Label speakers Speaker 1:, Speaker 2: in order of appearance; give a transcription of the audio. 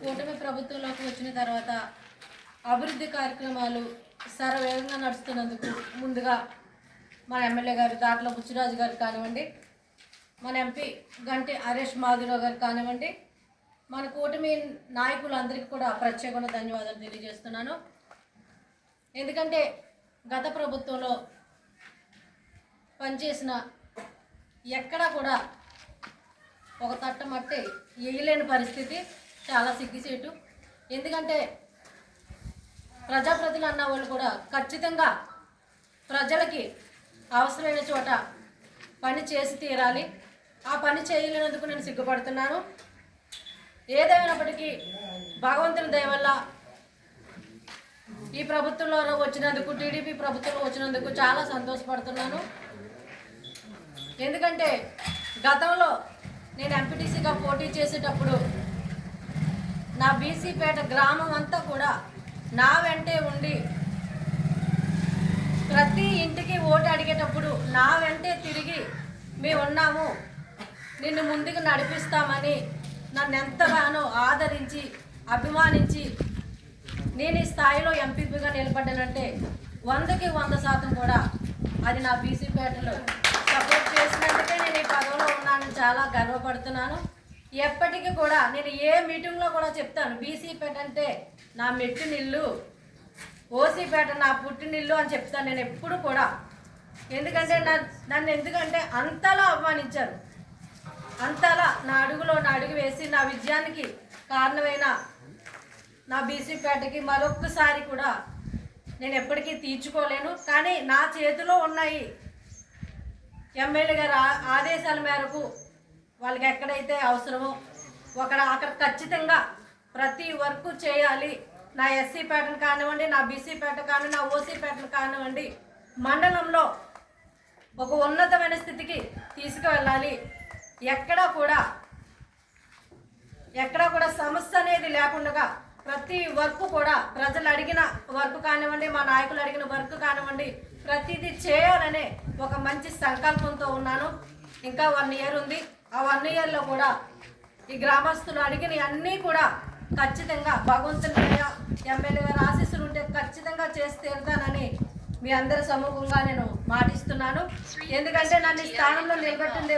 Speaker 1: కూటమి ప్రభుత్వంలోకి వచ్చిన తర్వాత అభివృద్ధి కార్యక్రమాలు శరవేగంగా నడుస్తున్నందుకు ముందుగా మన ఎమ్మెల్యే గారు దాట్ల బుచ్చిరాజు గారు కానివ్వండి, మన ఎంపీ గంటి హరీష్ మాధురావు గారు కానివ్వండి, మన కూటమి నాయకులందరికీ కూడా ప్రత్యేకంగా ధన్యవాదాలు తెలియజేస్తున్నాను. ఎందుకంటే గత ప్రభుత్వంలో పనిచేసిన ఎక్కడా కూడా ఒక తట్ట మట్టి వేయలేని పరిస్థితి, చాలా సిగ్గుసేటు. ఎందుకంటే ప్రజాప్రతినిధులు అన్న వాళ్ళు కూడా ఖచ్చితంగా ప్రజలకి అవసరమైన చోట పని చేసి తీరాలి. ఆ పని చేయలేనందుకు నేను సిగ్గుపడుతున్నాను. ఏదైనప్పటికీ భగవంతుని దయ వల్ల ఈ ప్రభుత్వంలో వచ్చినందుకు, టీడీపీ ప్రభుత్వంలో వచ్చినందుకు చాలా సంతోషపడుతున్నాను. ఎందుకంటే గతంలో నేను ఎంపీటీసీగా పోటీ చేసేటప్పుడు నా బీసీపేట గ్రామం అంతా కూడా నా వెంటే ఉండి ప్రతి ఇంటికి ఓటు అడిగేటప్పుడు నా వెంటే తిరిగి మేము ఉన్నాము, నిన్ను ముందుకు నడిపిస్తామని నన్ను ఎంతగానో ఆదరించి అభిమానించి నేను ఈ స్థాయిలో ఎంపీపీగా నిలబడ్డానంటే 100కి 100% కూడా అది నా బీసీపేటలో సపోర్ట్ చేసినందుకే నేను ఈ పదవిలో ఉన్నానని చాలా గర్వపడుతున్నాను. ఎప్పటికీ కూడా నేను ఏ మీటింగ్లో కూడా చెప్తాను, బీసీపేట అంటే నా మెట్టినిల్లు, ఓసీపేట నా పుట్టినిల్లు అని చెప్తాను నేను ఎప్పుడు కూడా. ఎందుకంటే ఎందుకంటే అంతలా అవమానించారు, అంతలా నా అడుగులో నా అడుగు వేసి నా విజయానికి కారణమైన నా బీసీపేటకి మరొక్కసారి కూడా నేను ఎప్పటికీ తీర్చుకోలేను. కానీ నా చేతిలో ఉన్నాయి ఎమ్మెల్యే గారి ఆదేశాల మేరకు వాళ్ళకి ఎక్కడైతే అవసరమో అక్కడ ఖచ్చితంగా ప్రతి వర్క్ చేయాలి. నా ఎస్సీ పేటను కానివ్వండి, నా బీసీ పేట కానివ్వండి, నా ఓసీ పేటను కానివ్వండి, మండలంలో ఒక ఉన్నతమైన స్థితికి తీసుకువెళ్ళాలి. ఎక్కడా కూడా సమస్య అనేది లేకుండా ప్రతి వర్క్ కూడా ప్రజలు అడిగిన వర్క్ కానివ్వండి, మా నాయకులు అడిగిన వర్క్ కానివ్వండి, ప్రతిదీ చేయాలనే ఒక మంచి సంకల్పంతో ఉన్నాను. ఇంకా 1 ఇయర్ ఉంది. ఆ 1 ఇయర్లో కూడా ఈ గ్రామస్తులు అడిగిన అన్నీ కూడా ఖచ్చితంగా భగవంతుని ఎమ్మెల్యే గారు ఆశీస్సులు ఉంటే ఖచ్చితంగా చేసి తీరుతానని మీ అందరి సమూహంగా నేను మాటిస్తున్నాను. ఎందుకంటే నన్ను ఈ స్థానంలో నిలబెట్టింది